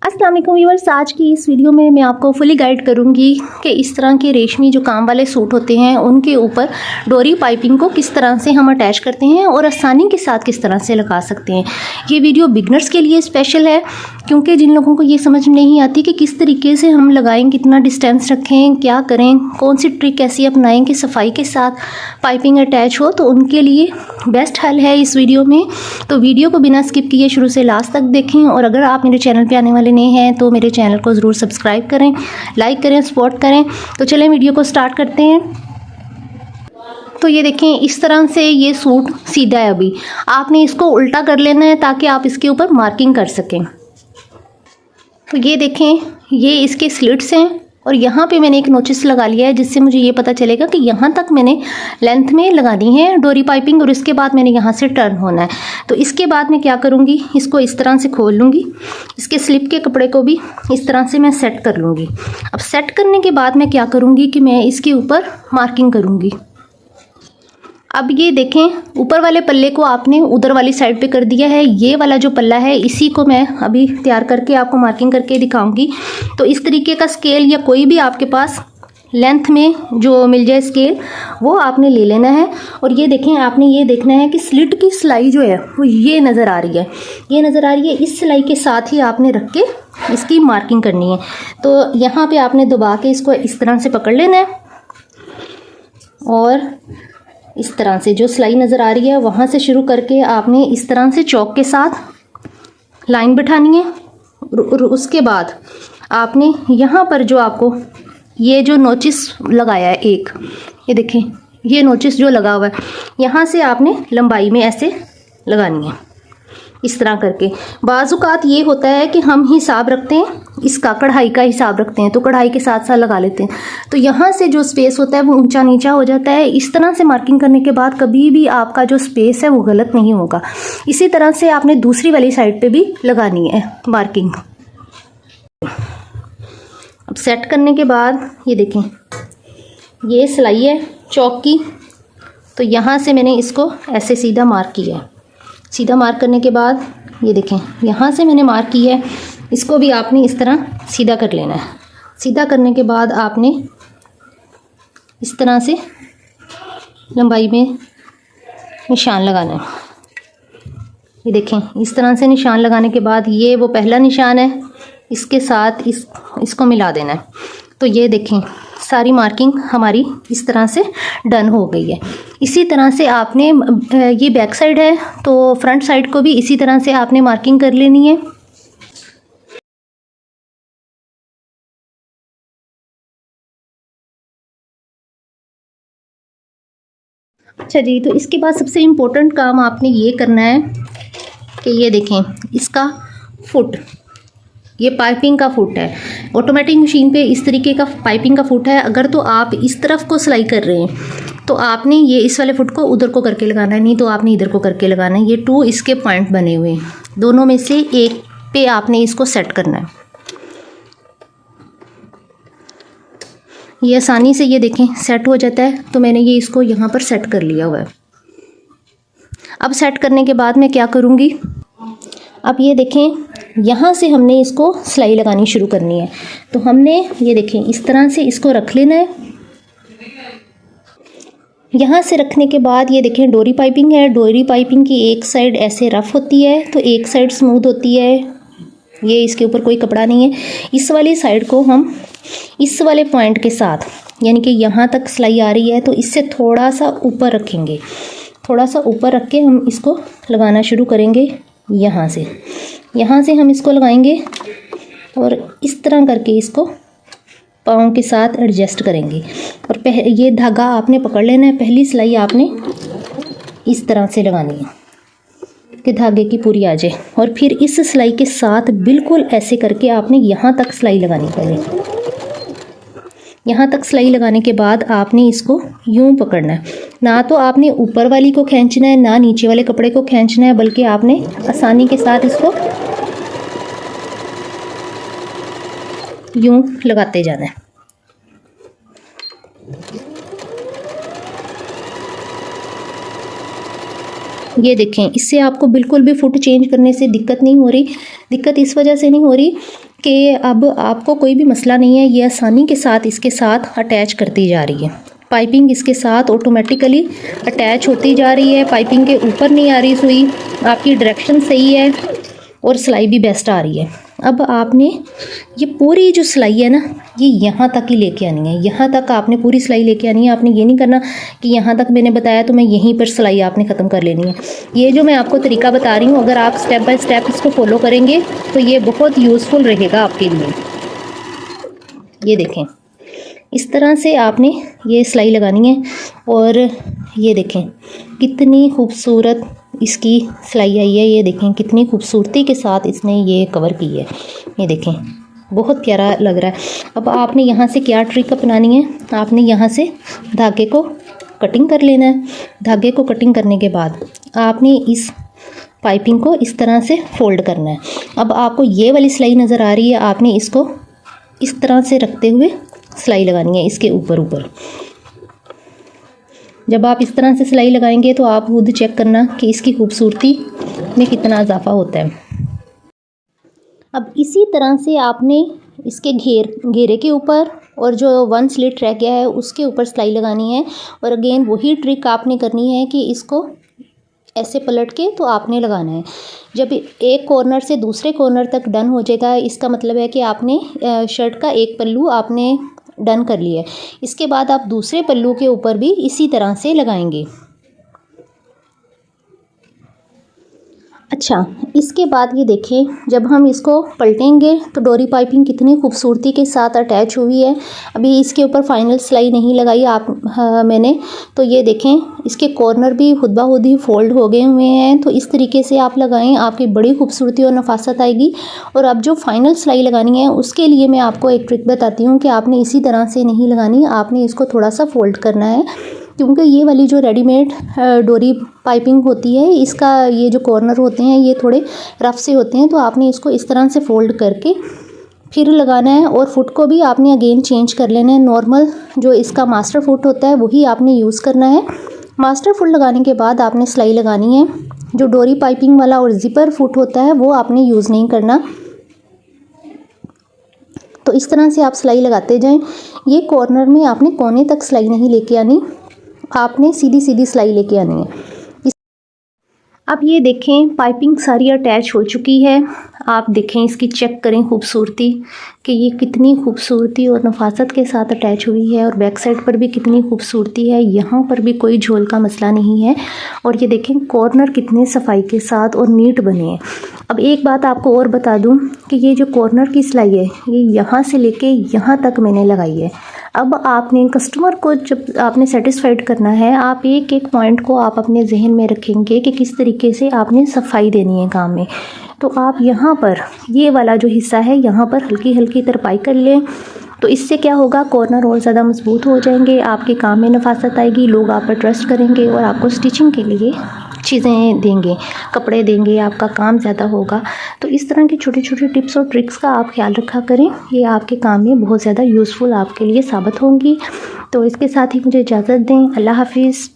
अस्सलाम वालेकुम व्यूअर्स, आज की इस वीडियो में मैं आपको फुली गाइड करूंगी कि इस तरह के रेशमी जो काम वाले सूट होते हैं उनके ऊपर डोरी पाइपिंग को किस तरह से हम अटैच करते हैं और आसानी के साथ किस तरह से लगा सकते हैं। ये वीडियो बिगनर्स के लिए स्पेशल है क्योंकि जिन लोगों को ये समझ नहीं आती कि किस तरीके से हम लगाएं, कितना डिस्टेंस रखें, क्या करें, कौन सी ट्रिक ऐसी अपनाएं कि सफाई के साथ पाइपिंग अटैच हो, तो उनके लिए बेस्ट हल है इस वीडियो में। तो वीडियो को बिना स्किप किए शुरू से लास्ट तक देखें और अगर आप मेरे चैनल पे आने वाले नहीं हैं तो मेरे चैनल को ज़रूर सब्सक्राइब करें, लाइक करें, सपोर्ट करें। तो चलें वीडियो को स्टार्ट करते हैं। तो ये देखें, इस तरह से ये सूट सीधा है। अभी आपने इसको उल्टा कर लेना है ताकि आप इसके ऊपर मार्किंग कर सकें। तो ये देखें, ये इसके स्लिट्स हैं और यहाँ पे मैंने एक नोचिस लगा लिया है जिससे मुझे ये पता चलेगा कि यहाँ तक मैंने लेंथ में लगानी है डोरी पाइपिंग और इसके बाद मैंने यहाँ से टर्न होना है। तो इसके बाद मैं क्या करूँगी, इसको इस तरह से खोल लूँगी, इसके स्लिप के कपड़े को भी इस तरह से मैं सेट कर लूँगी। अब सेट करने के बाद मैं क्या करूँगी कि मैं इसके ऊपर मार्किंग करूँगी। अब ये देखें, ऊपर वाले पल्ले को आपने उधर वाली साइड पे कर दिया है। ये वाला जो पल्ला है इसी को मैं अभी तैयार करके आपको मार्किंग करके दिखाऊंगी। तो इस तरीके का स्केल या कोई भी आपके पास लेंथ में जो मिल जाए स्केल, वो आपने ले लेना है। और ये देखें, आपने ये देखना है कि स्लिट की सिलाई जो है वो ये नज़र आ रही है, ये नज़र आ रही है। इस सिलाई के साथ ही आपने रख के इसकी मार्किंग करनी है। तो यहाँ पर आपने दबा के इसको इस तरह से पकड़ लेना है और इस तरह से जो सिलाई नज़र आ रही है वहाँ से शुरू करके आपने इस तरह से चौक के साथ लाइन बिठानी है। और उसके बाद आपने यहाँ पर जो आपको ये जो नोचिस लगाया है एक, ये देखें, ये नोचिस जो लगा हुआ है यहाँ से आपने लंबाई में ऐसे लगानी है इस तरह करके। बाज़ुकात ये होता है कि हम हिसाब रखते हैं, इसका कढ़ाई का हिसाब रखते हैं तो कढ़ाई के साथ साथ लगा लेते हैं। तो यहाँ से जो स्पेस होता है वो ऊंचा नीचा हो जाता है। इस तरह से मार्किंग करने के बाद कभी भी आपका जो स्पेस है वो गलत नहीं होगा। इसी तरह से आपने दूसरी वाली साइड पे भी लगानी है मार्किंग। अब सेट करने के बाद ये देखें, ये सिलाई है चौक की। तो यहाँ से मैंने इसको ऐसे सीधा मार्क किया है। सीधा मार्क करने के बाद ये देखें, यहाँ से मैंने मार्क की है, इसको भी आपने इस तरह सीधा कर लेना है। सीधा करने के बाद आपने इस तरह से लंबाई में निशान लगाना है। ये देखें, इस तरह से निशान लगाने के बाद ये वो पहला निशान है, इसके साथ इसको मिला देना है। तो ये देखें, सारी मार्किंग हमारी इस तरह से डन हो गई है। इसी तरह से आपने ये बैक साइड है तो फ्रंट साइड को भी इसी तरह से आपने मार्किंग कर लेनी है। अच्छा जी, तो इसके बाद सबसे इम्पोर्टेंट काम आपने ये करना है कि ये देखें, इसका फुट, ये पाइपिंग का फुट है। ऑटोमेटिक मशीन पे इस तरीके का पाइपिंग का फुट है। अगर तो आप इस तरफ को सिलाई कर रहे हैं तो आपने ये इस वाले फुट को उधर को करके लगाना है, नहीं तो आपने इधर को करके लगाना है। ये 2 इसके पॉइंट बने हुए हैं, दोनों में से एक पे आपने इसको सेट करना है। ये आसानी से ये देखें सेट हो जाता है। तो मैंने ये इसको यहाँ पर सेट कर लिया हुआ है। अब सेट करने के बाद मैं क्या करूँगी, अब ये देखें, यहाँ से हमने इसको सिलाई लगानी शुरू करनी है। तो हमने ये देखें इस तरह से इसको रख लेना है। यहाँ से रखने के बाद ये देखें, डोरी पाइपिंग है। डोरी पाइपिंग की एक साइड ऐसे रफ़ होती है तो एक साइड स्मूथ होती है। ये इसके ऊपर कोई कपड़ा नहीं है। इस वाली साइड को हम इस वाले पॉइंट के साथ, यानी कि यहाँ तक सिलाई आ रही है तो इससे थोड़ा सा ऊपर रखेंगे। थोड़ा सा ऊपर रख के हम इसको लगाना शुरू करेंगे। यहाँ से हम इसको लगाएंगे और इस तरह करके इसको पाँव के साथ एडजस्ट करेंगे। और ये धागा आपने पकड़ लेना है। पहली सिलाई आपने इस तरह से लगानी है कि धागे की पूरी आ जाए। और फिर इस सिलाई के साथ बिल्कुल ऐसे करके आपने यहाँ तक सिलाई लगानी पड़ेगी। यहाँ तक सिलाई लगाने के बाद आपने इसको यूं पकड़ना है। ना तो आपने ऊपर वाली को खींचना है, ना नीचे वाले कपड़े को खींचना है, बल्कि आपने आसानी के साथ इसको यूं लगाते जाना है। ये देखें, इससे आपको बिल्कुल भी फुट चेंज करने से दिक्कत नहीं हो रही। दिक्कत इस वजह से नहीं हो रही कि अब आपको कोई भी मसला नहीं है, ये आसानी के साथ इसके साथ अटैच करती जा रही है। पाइपिंग इसके साथ ऑटोमेटिकली अटैच होती जा रही है, पाइपिंग के ऊपर नहीं आ रही सुई, आपकी डायरेक्शन सही है और सिलाई भी बेस्ट आ रही है। अब आपने ये पूरी जो सिलाई है ना, ये यहाँ तक ही लेके आनी है, यहाँ तक आपने पूरी सिलाई लेके आनी है। आपने ये नहीं करना कि यहाँ तक मैंने बताया तो मैं यहीं पर सिलाई आपने ख़त्म कर लेनी है। ये जो मैं आपको तरीका बता रही हूँ, अगर आप स्टेप बाय स्टेप इसको फॉलो करेंगे तो ये बहुत यूज़फुल रहेगा आपके लिए। ये देखें, इस तरह से आपने ये सिलाई लगानी है और ये देखें कितनी खूबसूरत इसकी सिलाई आई है। ये देखें कितनी खूबसूरती के साथ इसने ये कवर की है। ये देखें बहुत प्यारा लग रहा है। अब आपने यहाँ से क्या ट्रिक अपनानी है, आपने यहाँ से धागे को कटिंग कर लेना है। धागे को कटिंग करने के बाद आपने इस पाइपिंग को इस तरह से फोल्ड करना है। अब आपको ये वाली सिलाई नज़र आ रही है, आपने इसको इस तरह से रखते हुए सिलाई लगानी है इसके ऊपर। जब आप इस तरह से सिलाई लगाएंगे तो आप खुद चेक करना कि इसकी खूबसूरती में कितना इजाफा होता है। अब इसी तरह से आपने इसके घेरे के ऊपर और जो 1 स्लिट रह गया है उसके ऊपर सिलाई लगानी है। और अगेन वही ट्रिक आपने करनी है कि इसको ऐसे पलट के तो आपने लगाना है। जब एक कॉर्नर से दूसरे कॉर्नर तक डन हो जाएगा, इसका मतलब है कि आपने शर्ट का एक पल्लू आपने डन कर लिया है। इसके बाद आप दूसरे पल्लू के ऊपर भी इसी तरह से लगाएंगे। अच्छा, इसके बाद ये देखें जब हम इसको पलटेंगे तो डोरी पाइपिंग कितनी खूबसूरती के साथ अटैच हुई है। अभी इसके ऊपर फाइनल सिलाई नहीं लगाई मैंने, तो ये देखें इसके कॉर्नर भी खुद ब खुद ही फोल्ड हो गए हुए हैं। तो इस तरीके से आप लगाएं, आपकी बड़ी खूबसूरती और नफासत आएगी। और अब जो फाइनल सिलाई लगानी है उसके लिए मैं आपको एक ट्रिक बताती हूँ कि आपने इसी तरह से नहीं लगानी, आपने इसको थोड़ा सा फोल्ड करना है। क्योंकि ये वाली जो रेडीमेड डोरी पाइपिंग होती है, इसका ये जो कॉर्नर होते हैं ये थोड़े रफ से होते हैं। तो आपने इसको इस तरह से फोल्ड करके फिर लगाना है। और फुट को भी आपने अगेन चेंज कर लेना है। नॉर्मल जो इसका मास्टर फुट होता है वही आपने यूज़ करना है। मास्टर फुट लगाने के बाद आपने सिलाई लगानी है। जो डोरी पाइपिंग वाला और ज़िपर फुट होता है वो आपने यूज़ नहीं करना। तो इस तरह से आप सिलाई लगाते जाएं। ये कॉर्नर में आपने कोने तक सिलाई नहीं लेके आनी, आपने सीधी सीधी सिलाई लेके आनी है। अब ये देखें पाइपिंग सारी अटैच हो चुकी है। आप देखें इसकी चेक करें खूबसूरती कि ये कितनी खूबसूरती और नफासत के साथ अटैच हुई है। और बैक साइड पर भी कितनी खूबसूरती है, यहाँ पर भी कोई झोल का मसला नहीं है। और ये देखें कॉर्नर कितने सफाई के साथ और नीट बने हैं। अब एक बात आपको और बता दूं कि ये जो कॉर्नर की सिलाई है ये यहाँ से लेके यहाँ तक मैंने लगाई है। अब आपने कस्टमर को जब आपने सेटिस्फाइड करना है, आप एक एक पॉइंट को आप अपने जहन में रखेंगे कि किस तरीके से आपने सफाई देनी है काम में। तो आप यहाँ पर ये वाला जो हिस्सा है यहाँ पर हल्की हल्की तरपाई कर लें। तो इससे क्या होगा, कॉर्नर और ज़्यादा मजबूत हो जाएंगे, आपके काम में नफासत आएगी, लोग आप पर ट्रस्ट करेंगे और आपको स्टिचिंग के लिए चीज़ें देंगे, कपड़े देंगे, आपका काम ज़्यादा होगा। तो इस तरह की छोटी छोटी टिप्स और ट्रिक्स का आप ख्याल रखा करें, ये आपके काम में बहुत ज़्यादा यूज़फुल आपके लिए साबित होंगी। तो इसके साथ ही मुझे इजाज़त दें। अल्लाह हाफिज़।